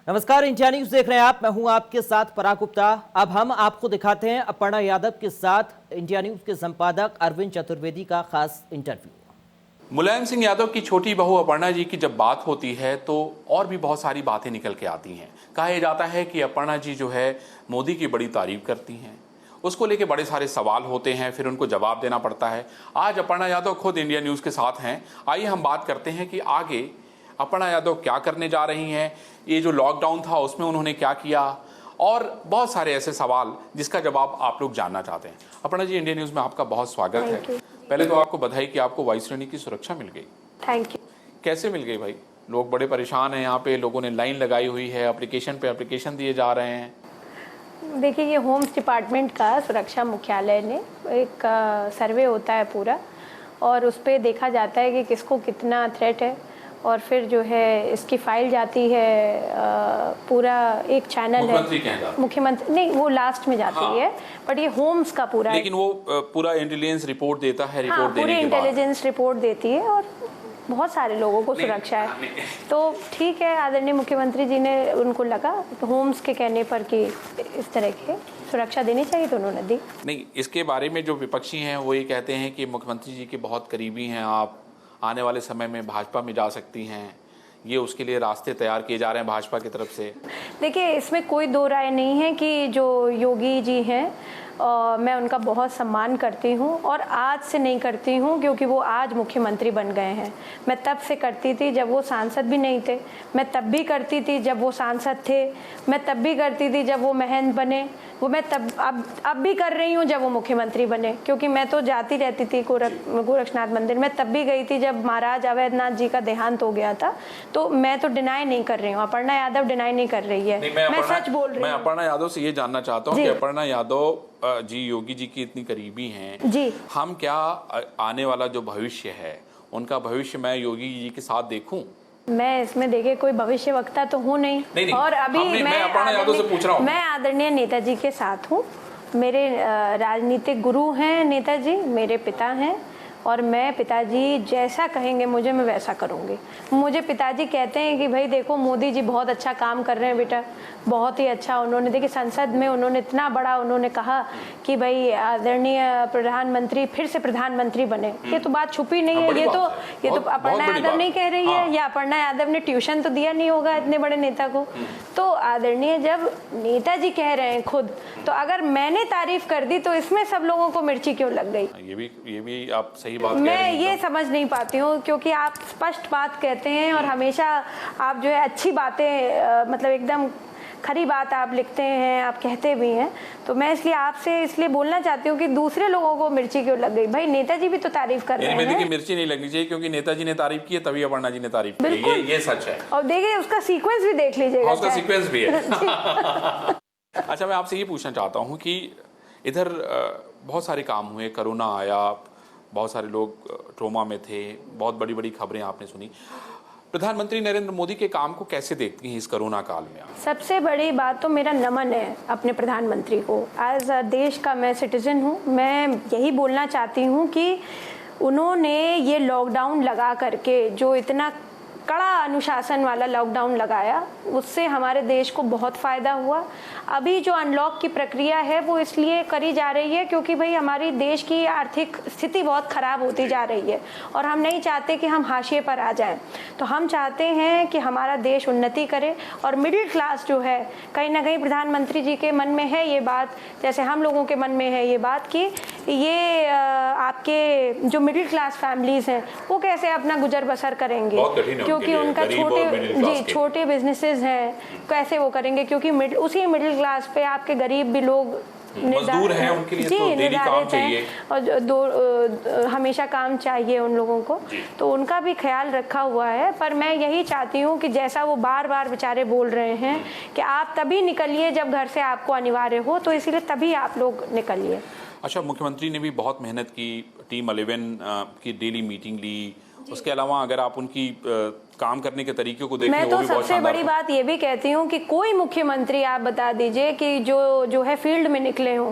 नमस्कार, India news देख रहे हैं आप। मैं हूं आपके साथ पराग गुप्ता। अब हम आपको दिखाते हैं अपर्णा यादव के साथ इंडिया न्यूज के संपादक अरविंद चतुर्वेदी का खास इंटरव्यू। मुलायम सिंह यादव की छोटी बहू अपर्णा जी की जब बात होती है तो और भी बहुत सारी बातें निकल के आती हैं। कहा जाता है कि अपर्णा जी जो है मोदी की बड़ी तारीफ करती हैं, उसको लेके बड़े सारे सवाल होते हैं, फिर उनको जवाब देना पड़ता है। आज अपर्णा यादव खुद इंडिया न्यूज़ के साथ हैं। आइए हम बात करते हैं कि आगे अपर्णा यादव क्या करने जा रही हैं, ये जो लॉकडाउन था उसमें उन्होंने क्या किया, और बहुत सारे ऐसे सवाल जिसका जवाब आप लोग जानना चाहते हैं। अपर्णा जी, इंडिया न्यूज़ में आपका बहुत स्वागत है। पहले तो आपको बधाई कि आपको वायु श्रेणी की सुरक्षा मिल गई। Thank you. कैसे मिल गई भाई? लोग बड़े परेशान हैं, यहाँ पे लोगों ने लाइन लगाई हुई है, एप्लीकेशन पे एप्लीकेशन दिए जा रहे हैं। देखिए, ये होम्स डिपार्टमेंट का सुरक्षा मुख्यालय ने एक सर्वे होता है पूरा, और उस पर देखा जाता है कि किसको कितना थ्रेट है, और फिर जो है इसकी फाइल जाती है। पूरा एक चैनल है, मुख्यमंत्री नहीं, वो लास्ट में जाती है, बट ये होम्स का पूरा, लेकिन वो पूरा इंटेलिजेंस रिपोर्ट देता है, रिपोर्ट देने पूरी के बाद इंटेलिजेंस रिपोर्ट देती है, और बहुत सारे लोगों को सुरक्षा है। तो ठीक है, आदरणीय मुख्यमंत्री जी ने, उनको लगा होम्स के कहने पर कि इस तरह के सुरक्षा देनी चाहिए, तो उन्होंने दी। नहीं, इसके बारे में जो विपक्षी हैं वो ये कहते हैं कि मुख्यमंत्री जी के बहुत करीबी हैं आप, आने वाले समय में भाजपा में जा सकती हैं, ये उसके लिए रास्ते तैयार किए जा रहे हैं भाजपा की तरफ से। देखिए, इसमें कोई दो राय नहीं है कि जो योगी जी हैं, मैं उनका बहुत सम्मान करती हूँ, और आज से नहीं करती हूँ क्योंकि वो आज मुख्यमंत्री बन गए हैं। मैं तब से करती थी जब वो सांसद भी नहीं थे, मैं तब भी करती थी जब वो सांसद थे, मैं तब भी करती थी जब वो महंत बने, वो मैं तब अब भी कर रही हूँ जब वो मुख्यमंत्री बने, क्योंकि मैं तो जाती रहती थी गोरक्षनाथ मंदिर। मैं तब भी गई थी जब महाराज अवैधनाथ जी का देहांत हो गया था। तो मैं तो डिनाई नहीं कर रही हूँ, अपर्णा यादव डिनाई नहीं कर रही है, मैं सच बोल रही हूँ। मैं अपर्णा यादव से ये जानना चाहता हूँ कि अपर्णा यादव जी योगी जी की इतनी करीबी हैं जी, हम क्या आने वाला जो भविष्य है उनका भविष्य मैं योगी जी के साथ देखूं? मैं इसमें देखिए कोई भविष्य वक्ता तो हूँ नहीं, और अभी मैं अपर्णा यादव से पूछ रहा हूँ। मैं आदरणीय नेताजी के साथ हूँ। मेरे राजनीतिक गुरु हैं नेताजी, मेरे पिता हैं, और मैं पिताजी जैसा कहेंगे मुझे, मैं वैसा करूँगी। मुझे पिताजी कहते हैं कि भाई देखो, मोदी जी बहुत अच्छा काम कर रहे हैं बेटा, बहुत ही अच्छा। उन्होंने देखिए संसद में उन्होंने इतना बड़ा उन्होंने कहा कि भाई आदरणीय प्रधानमंत्री फिर से प्रधानमंत्री बने। ये तो बात छुपी नहीं है, ये तो अपर्णा यादव नहीं कह रही है, या अपर्णा यादव ने ट्यूशन तो दिया नहीं होगा इतने बड़े नेता को। तो आदरणीय जब नेताजी कह रहे हैं खुद, तो अगर मैंने तारीफ कर दी तो इसमें सब लोगों को मिर्ची क्यों लग गई? ये भी आप सही बात मैं ये समझ नहीं पाती हूँ, क्योंकि आप स्पष्ट बात कहते हैं, और हमेशा आप जो है अच्छी बातें, मतलब एकदम खरी बात आप लिखते हैं, आप कहते भी हैं। तो मैं इसलिए बोलना चाहती हूँ कि दूसरे लोगों को मिर्ची क्यों लग गई? भाई नेताजी भी तो तारीफ कर रहे हैं। देखिए, मिर्ची नहीं लगनी चाहिए, क्योंकि नेताजी ने तारीफ की है तभी अपर्णा जी ने तारीफ की, ये सच है। और देखिए उसका सीक्वेंस भी देख लीजिएगा, उसका सीक्वेंस भी है। अच्छा, मैं आपसे ये पूछना चाहता हूँ कि इधर बहुत सारे काम हुए, कोरोना आया, बहुत सारे लोग ट्रोमा में थे, बहुत बड़ी बड़ी खबरें आपने सुनी। प्रधानमंत्री नरेंद्र मोदी के काम को कैसे देखती हैं इस कोरोना काल में? सबसे बड़ी बात तो मेरा नमन है अपने प्रधानमंत्री को। एज अ देश का मैं सिटीजन हूँ, मैं यही बोलना चाहती हूँ कि उन्होंने ये लॉकडाउन लगा करके, जो इतना कड़ा अनुशासन वाला लॉकडाउन लगाया, उससे हमारे देश को बहुत फ़ायदा हुआ। अभी जो अनलॉक की प्रक्रिया है वो इसलिए करी जा रही है क्योंकि भाई हमारी देश की आर्थिक स्थिति बहुत ख़राब होती जा रही है, और हम नहीं चाहते कि हम हाशिए पर आ जाएं। तो हम चाहते हैं कि हमारा देश उन्नति करे, और मिडिल क्लास जो है, कहीं ना कहीं प्रधानमंत्री जी के मन में है ये बात, जैसे हम लोगों के मन में है ये बात, कि ये आपके जो मिडिल क्लास फैमिलीज़ हैं वो कैसे अपना गुजर बसर करेंगे, क्योंकि उनका छोटे बिजनेसेस हैं, कैसे वो करेंगे, क्योंकि उसी मिडिल क्लास पे आपके गरीब भी लोग मजदूर हैं, उनके लिए तो डेली काम चाहिए, और हमेशा काम चाहिए उन लोगों को, तो उनका भी ख्याल रखा हुआ है। पर मैं यही चाहती हूँ कि जैसा वो बार बार बेचारे बोल रहे हैं कि आप तभी निकलिए जब घर से आपको अनिवार्य हो, तो इसीलिए तभी आप लोग निकलिए। अच्छा, मुख्यमंत्री ने भी बहुत मेहनत की, टीम 11 की डेली मीटिंग ली, उसके अलावा अगर आप उनकी काम करने के तरीके को देखें, मैं तो सबसे बड़ी बात ये भी कहती हूँ कि कोई मुख्यमंत्री आप बता दीजिए कि जो है फील्ड में निकले हों,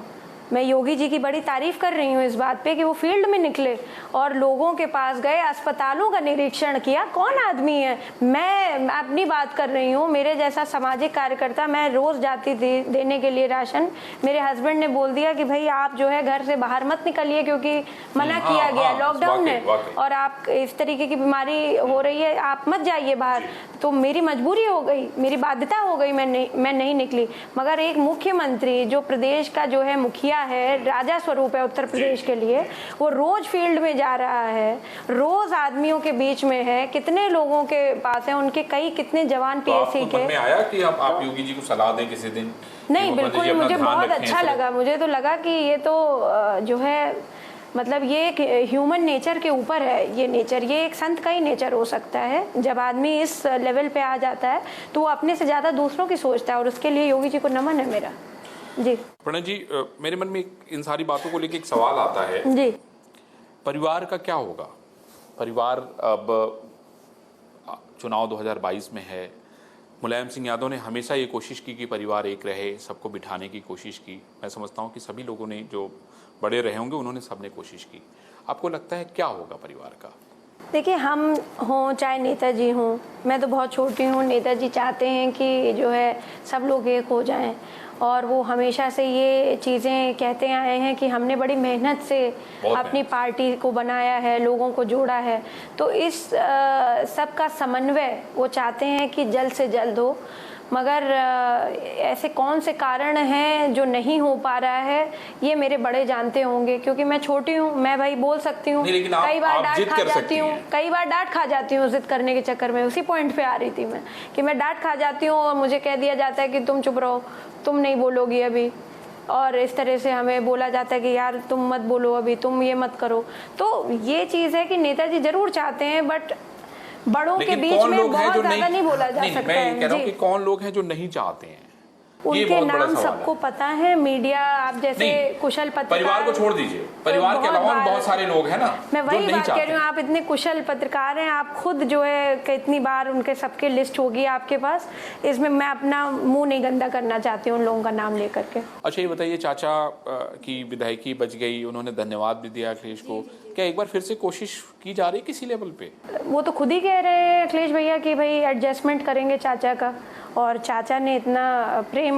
मैं योगी जी की बड़ी तारीफ कर रही हूँ इस बात पे कि वो फील्ड में निकले और लोगों के पास गए, अस्पतालों का निरीक्षण किया। कौन आदमी है, मैं अपनी बात कर रही हूँ, मेरे जैसा सामाजिक कार्यकर्ता, मैं रोज जाती थी देने के लिए राशन। मेरे हस्बैंड ने बोल दिया कि भाई आप जो है घर से बाहर मत निकलिए क्योंकि मना किया गया, लॉकडाउन है और आप इस तरीके की बीमारी हो रही है, आप मत जाइए बाहर। तो मेरी मजबूरी हो गई, मेरी बाध्यता हो गई, मैं नहीं निकली। मगर एक मुख्यमंत्री जो प्रदेश का जो है मुखिया है, राजा स्वरूप है उत्तर प्रदेश के लिए, वो रोज फील्ड में जा रहा है, रोज आदमियों के बीच में है, कितने लोगों के पास है, उनके कई कितने जवान पीएससी के। मन में आया कि आप योगी जी को सलाह दें किसी दिन? नहीं, बिल्कुल मुझे बहुत अच्छा लगा। मुझे तो लगा कि ये तो जो है मतलब ये एक ह्यूमन नेचर के ऊपर है, ये नेचर, ये एक संत का ही नेचर हो सकता है। जब आदमी इस लेवल पे आ जाता है तो वो अपने से ज्यादा दूसरों की सोचता है और उसके लिए योगी जी को नमन है मेरा। जी प्रणय जी, मेरे मन में इन सारी बातों को लेकर एक सवाल आता है जी, परिवार का क्या होगा? परिवार अब चुनाव 2022 में है। मुलायम सिंह यादव ने हमेशा ये कोशिश की कि परिवार एक रहे, सबको बिठाने की कोशिश की। मैं समझता हूँ कि सभी लोगों ने, जो बड़े रहे होंगे, उन्होंने सबने कोशिश की। आपको लगता है क्या होगा परिवार का? देखिए, हम हों चाहे नेताजी हों, मैं तो बहुत छोटी हूँ, नेताजी चाहते हैं कि जो है सब लोग एक हो जाएं और वो हमेशा से ये चीज़ें कहते आए हैं कि हमने बड़ी मेहनत से अपनी पार्टी को बनाया है, लोगों को जोड़ा है। तो इस सब का समन्वय वो चाहते हैं कि जल्द से जल्द हो। मगर ऐसे कौन से कारण हैं जो नहीं हो पा रहा है, ये मेरे बड़े जानते होंगे, क्योंकि मैं छोटी हूँ, मैं भाई बोल सकती हूँ, कई बार डांट खा जाती हूँ, कई बार डांट खा जाती हूँ जिद करने के चक्कर में। उसी पॉइंट पे आ रही थी मैं कि मैं डांट खा जाती हूँ और मुझे कह दिया जाता है कि तुम चुप रहो, तुम नहीं बोलोगी अभी, और इस तरह से हमें बोला जाता है कि यार तुम मत बोलो अभी, तुम ये मत करो। तो ये चीज़ है कि नेताजी जरूर चाहते हैं, बट बड़ों के बीच में बहुत ज्यादा नहीं बोला जा सकता है। मैं कह रहा हूं कि कौन लोग हैं जो नहीं चाहते हैं, उनके नाम सबको पता है। मीडिया, आप जैसे कुशल पत्रकार, परिवार को छोड़ दीजिए, परिवार के अलावा बहुत सारे लोग हैं ना। मैं वही बात कह रही हूँ, आप इतने कुशल पत्रकार हैं, आप खुद जो है कितनी बार उनके सबके लिस्ट होगी आपके पास। इसमें मैं अपना मुंह नहीं गंदा करना चाहती हूँ उन लोगों का नाम लेकर के। अच्छा, ये बताइए, चाचा की विधायकी बच गई, उन्होंने धन्यवाद भी दिया अखिलेश को, क्या एक बार फिर से कोशिश की जा रही है किसी लेवल पे? वो तो खुद ही कह रहे हैं अखिलेश भैया कि भाई एडजस्टमेंट करेंगे चाचा का, और चाचा ने इतना प्रेम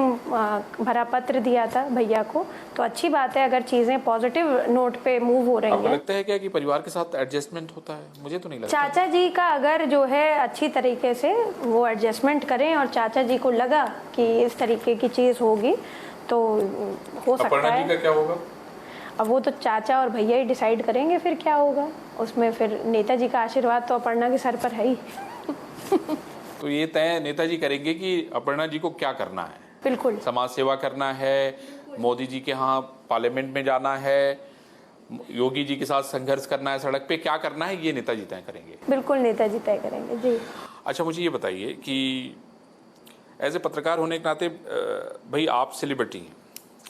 भरा पत्र दिया था भैया को, तो अच्छी बात है अगर चीजें पॉजिटिव नोट पे मूव हो रही हैं। आपको लगता है क्या कि परिवार के साथ एडजस्टमेंट होता है? मुझे तो नहीं लगता। चाचा जी का अगर जो है अच्छी तरीके से वो एडजस्टमेंट करें और चाचा जी को लगा कि इस तरीके की चीज होगी तो हो सकता है। जी का क्या होगा? अब वो तो चाचा और भैया ही डिसाइड करेंगे फिर क्या होगा उसमें। फिर नेताजी का आशीर्वाद तो अपर्णा के सर पर है ही। तो ये तय नेताजी करेंगे कि अपर्णा जी को क्या करना है। बिल्कुल, समाज सेवा करना है, मोदी जी के यहाँ पार्लियामेंट में जाना है, योगी जी के साथ संघर्ष करना है, सड़क पे क्या करना है, ये नेताजी तय करेंगे। बिल्कुल नेताजी तय करेंगे जी। अच्छा, मुझे ये बताइए कि एज ए पत्रकार होने के नाते, भाई आप सेलिब्रिटी हैं,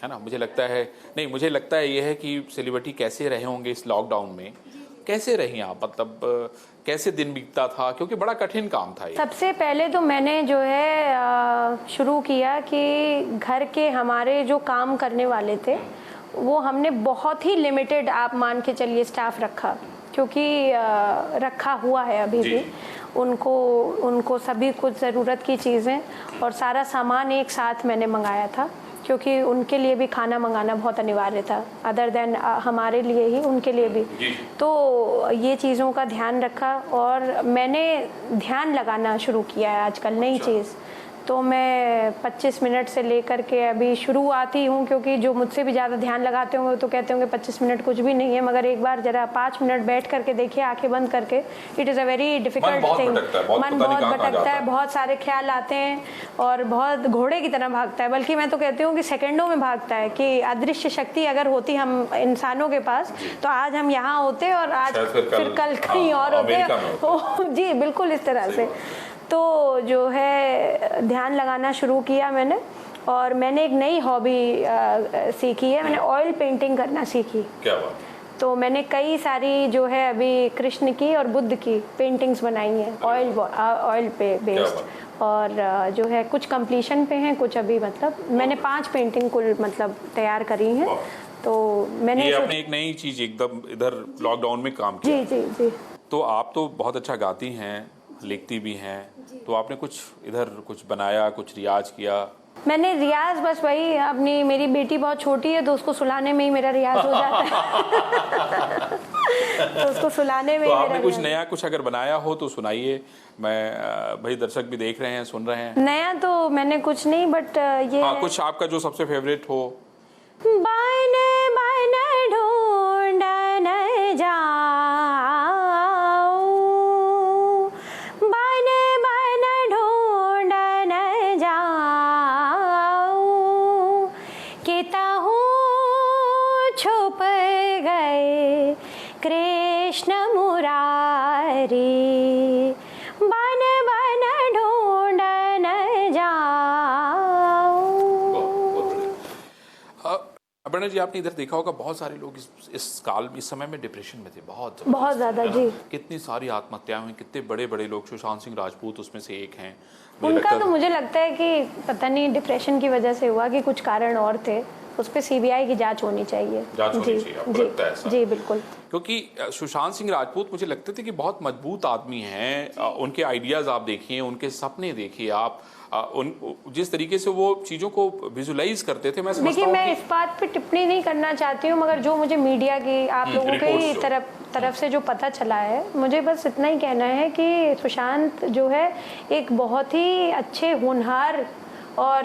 है ना? मुझे लगता है, नहीं, मुझे लगता है ये है कि सेलिब्रिटी कैसे रहे होंगे इस लॉकडाउन में, कैसे रही आप, मतलब कैसे दिन बीतता था, क्योंकि बड़ा कठिन काम था ये। सबसे पहले तो मैंने जो है शुरू किया कि घर के हमारे जो काम करने वाले थे वो हमने बहुत ही लिमिटेड, आप मान के चलिए, स्टाफ रखा, क्योंकि रखा हुआ है अभी भी। उनको सभी कुछ ज़रूरत की चीज़ें और सारा सामान एक साथ मैंने मंगाया था, क्योंकि उनके लिए भी खाना मंगाना बहुत अनिवार्य था, अदर देन हमारे लिए ही, उनके लिए भी। तो ये चीज़ों का ध्यान रखा और मैंने ध्यान लगाना शुरू किया है आजकल, नई चीज़। तो मैं 25 मिनट से लेकर के अभी शुरुआती हूँ, क्योंकि जो मुझसे भी ज़्यादा ध्यान लगाते होंगे तो कहते होंगे 25 मिनट कुछ भी नहीं है, मगर एक बार जरा 5 मिनट बैठ करके देखिए, आंखें बंद करके, it is a very difficult thing. मन बहुत भटकता है, बहुत सारे ख्याल आते हैं और बहुत घोड़े की तरह भागता है, बल्कि मैं तो कहती हूँ कि सेकंडों में भागता है। कि अदृश्य शक्ति अगर होती हम इंसानों के पास तो आज हम यहाँ होते और आज फिर कल कहीं और होते। जी बिल्कुल, इस तरह से। तो जो है ध्यान लगाना शुरू किया मैंने, और मैंने एक नई हॉबी सीखी है, मैंने ऑयल पेंटिंग करना सीखी। क्या बात? तो मैंने कई सारी जो है अभी कृष्ण की और बुद्ध की पेंटिंग्स बनाई हैं, ऑयल पे बेस्ड, और जो है कुछ कंप्लीशन पे हैं, कुछ अभी, मतलब मैंने 5 पेंटिंग कुल मतलब तैयार करी हैं। तो मैंने ये आपने एक नई चीज एकदम इधर लॉकडाउन में काम किया। जी जी जी। तो आप तो बहुत अच्छा गाती हैं, लिखती भी हैं, तो आपने कुछ इधर कुछ बनाया, कुछ रियाज किया? मैंने रियाज बस वही अपनी, मेरी बेटी बहुत छोटी है तो उसको सुलाने में ही मेरा रियाज हो जाता है। तो उसको सुलाने में तो ही आपने मेरा कुछ रियाज। नया कुछ अगर बनाया हो तो सुनाइए। मैं भाई दर्शक भी देख रहे हैं, सुन रहे हैं। नया तो मैंने कुछ नहीं, बट ये हाँ, कुछ आपका जो सबसे फेवरेट हो। बायने बायने ढूंढने जाऊं, बायने बायने ढूंढने जाऊं, कि ताहू छुप गए कृष्ण मुरारी, बायने बायने ढूंढने जाऊं। अपर्णा जी, आपने इधर देखा होगा बहुत सारे लोग इस काल इस समय में डिप्रेशन में थे, बहुत ज़्यादा जी। कितनी सारी आत्महत्याएं हुई, कितने बड़े बड़े लोग, सुशांत सिंह राजपूत उसमें से एक हैं। मुझे उनका लगता तो मुझे लगता है कि पता नहीं डिप्रेशन की वजह से हुआ कि कुछ कारण और थे, उस पर सीबीआई की जांच होनी चाहिए। जांच होनी जी, चाहिए, आपको जी, लगता है ऐसा? जी बिल्कुल। क्योंकि सुशांत सिंह राजपूत मुझे लगते थे कि बहुत मजबूत आदमी हैं। उनके आइडियाज आप देखिए, उनके सपने देखिए आप, जिस तरीके से वो चीजों को विजुलाइज करते थे, मैं समझता देखिए, हूँ मैं कि इस बात पे टिप्पणी नहीं करना चाहती हूँ, मगर जो मुझे मीडिया की आप लोगों के ही तरफ से जो पता चला है, मुझे बस इतना ही कहना है कि सुशांत जो है एक बहुत ही अच्छे होनहार और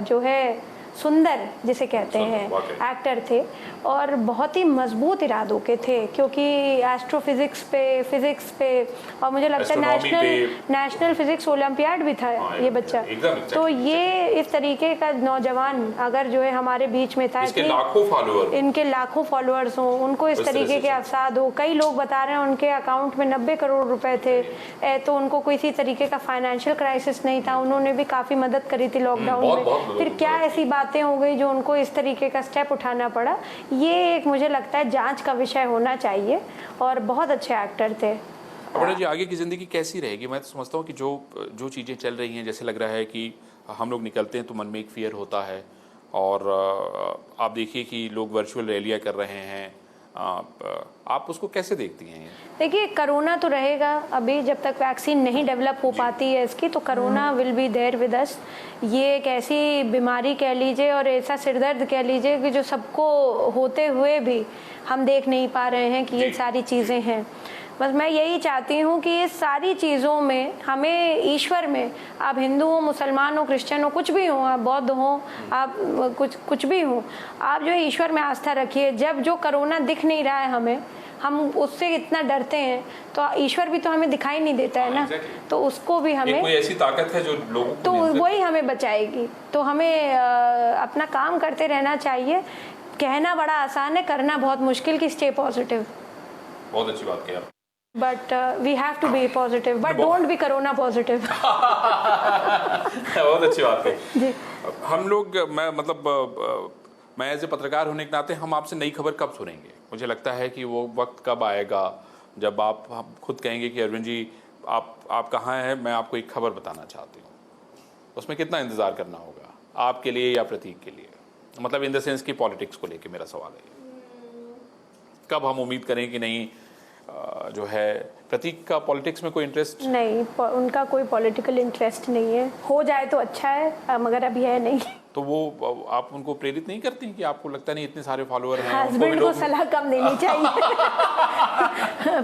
जो है सुंदर जिसे कहते हैं एक्टर थे, और बहुत ही मजबूत इरादों के थे, क्योंकि एस्ट्रोफिजिक्स पे, फिजिक्स पे, और मुझे लगता है नेशनल फिजिक्स ओलंपियाड भी था ये बच्चा। तो ये इस तरीके का नौजवान अगर जो है हमारे बीच में था, इनके लाखों फॉलोअर्स हों, उनको इस तरीके के अवसाद हो, कई लोग बता रहे हैं उनके अकाउंट में 90 करोड़ रुपए थे, तो उनको किसी तरीके का फाइनेंशियल क्राइसिस नहीं था, उन्होंने भी काफी मदद करी थी लॉकडाउन में। फिर क्या ऐसी बातें हो गई जो उनको इस तरीके का स्टेप उठाना पड़ा, ये एक मुझे लगता है जांच का विषय होना चाहिए, और बहुत अच्छे एक्टर थे। अपर्णा जी, आगे की जिंदगी कैसी रहेगी? मैं तो समझता हूँ कि जो चीजें चल रही हैं, जैसे लग रहा है कि हम लोग निकलते हैं तो मन में एक फियर होता है, और आप देखिए कि लोग वर्चुअल रैलियां कर रहे हैं, आप उसको कैसे देखती हैं? देखिए, कोरोना तो रहेगा, अभी जब तक वैक्सीन नहीं डेवलप हो पाती है इसकी, तो corona will be there with us. ये एक ऐसी बीमारी कह लीजिए और ऐसा सिरदर्द कह लीजिए कि जो सबको होते हुए भी हम देख नहीं पा रहे हैं कि ये सारी चीज़ें हैं। बस मैं यही चाहती हूँ कि इस सारी चीज़ों में हमें ईश्वर में, आप हिंदू हो, मुसलमान हो, क्रिश्चियन हो, कुछ भी हो, आप बौद्ध हो, आप कुछ भी हो, आप जो है ईश्वर में आस्था रखिए। जब जो कोरोना दिख नहीं रहा है हमें, हम उससे इतना डरते हैं, तो ईश्वर भी तो हमें दिखाई नहीं देता है ना, तो उसको भी हमें, कोई ऐसी ताकत है जो लोगों को तो वही हमें बचाएगी। तो हमें अपना काम करते रहना चाहिए। कहना बड़ा आसान है, करना बहुत मुश्किल कि स्टे पॉजिटिव। बहुत अच्छी बात कही आप। But we have to be positive, but don't be corona positive. बहुत अच्छी बात है। हम लोग, मैं एज ए पत्रकार होने के नाते, हम आपसे नई खबर कब सुनेंगे? मुझे लगता है कि वो वक्त कब आएगा जब आप खुद कहेंगे कि अरविंद जी आप कहाँ हैं, मैं आपको एक खबर बताना चाहती हूँ। उसमें कितना इंतजार करना होगा आपके लिए या प्रतीक के लिए? मतलब इन द सेंस की पॉलिटिक्स को लेके मेरा सवाल है, कब हम उम्मीद करें कि नहीं जो है प्रतीक का पॉलिटिक्स में कोई इंटरेस्ट नहीं, उनका कोई पॉलिटिकल इंटरेस्ट नहीं है। हो जाए तो अच्छा है, मगर अभी है नहीं। तो वो आप उनको प्रेरित नहीं करती कि आपको लगता नहीं इतनी सारे फॉलोअर हैं? हस्बैंड को सलाह कम देनी चाहिए।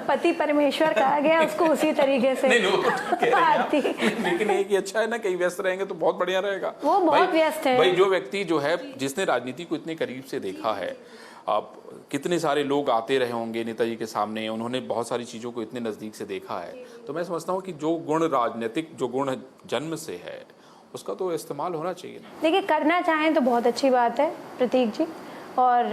पति परमेश्वर कहा गया, उसको उसी तरीके से आती। लेकिन ये कि अच्छा है ना, कहीं व्यस्त रहेंगे तो बहुत बढ़िया रहेगा। वो बहुत व्यस्त है भाई। जो व्यक्ति जो है जिसने राजनीति को इतने करीब से देखा है, आप कितने सारे लोग आते रहे होंगे नेताजी के सामने, उन्होंने बहुत सारी चीज़ों को इतने नज़दीक से देखा है, तो मैं समझता हूँ कि जो गुण राजनीतिक, जो गुण जन्म से है, उसका तो इस्तेमाल होना चाहिए ना। देखिए, करना चाहें तो बहुत अच्छी बात है प्रतीक जी, और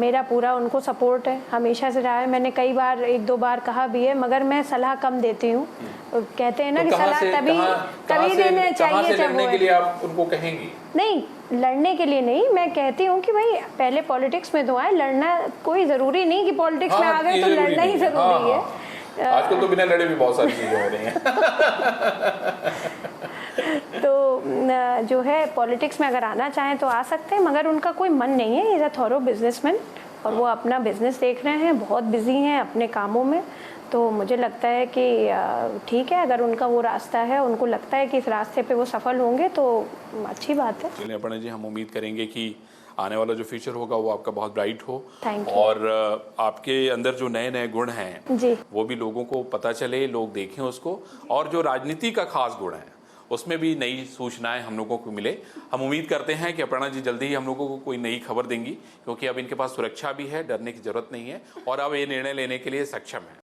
मेरा पूरा उनको सपोर्ट है, हमेशा से रहा है। मैंने कई बार, 1-2 बार कहा भी है, मगर मैं सलाह कम देती हूँ। कहते हैं ना कि सलाह तभी देना चाहिए जब वो के लिए आप उनको कहेंगी। नहीं, लड़ने के लिए नहीं, मैं कहती हूँ कि भाई पहले पॉलिटिक्स में तो आए। लड़ना कोई जरूरी नहीं कि पॉलिटिक्स में आ गए तो लड़ना ही जरूरी है। आजकल तो बिना लड़े भी बहुत सारी चीजें हो रही हैं। तो जो है पॉलिटिक्स में अगर आना चाहें तो आ सकते हैं, मगर उनका कोई मन नहीं है। इज़ अ थॉरो बिजनेसमैन और वो अपना बिजनेस देख रहे हैं, बहुत बिजी हैं अपने कामों में। तो मुझे लगता है कि ठीक है, अगर उनका वो रास्ता है, उनको लगता है कि इस रास्ते पे वो सफल होंगे तो अच्छी बात है। चलिए अपर्णा जी, हम उम्मीद करेंगे कि आने वाला जो फ्यूचर होगा वो आपका बहुत ब्राइट हो। Thank you. और आपके अंदर जो नए नए गुण हैं जी। वो भी लोगों को पता चले, लोग देखें उसको, और जो राजनीति का खास गुण है उसमें भी नई सूचनाएं हम लोगों को मिले। हम उम्मीद करते हैं कि अपर्णा जी जल्दी ही हम लोगों को कोई नई खबर देंगी, क्योंकि अब इनके पास सुरक्षा भी है, डरने की जरूरत नहीं है और अब ये निर्णय लेने के लिए सक्षम है।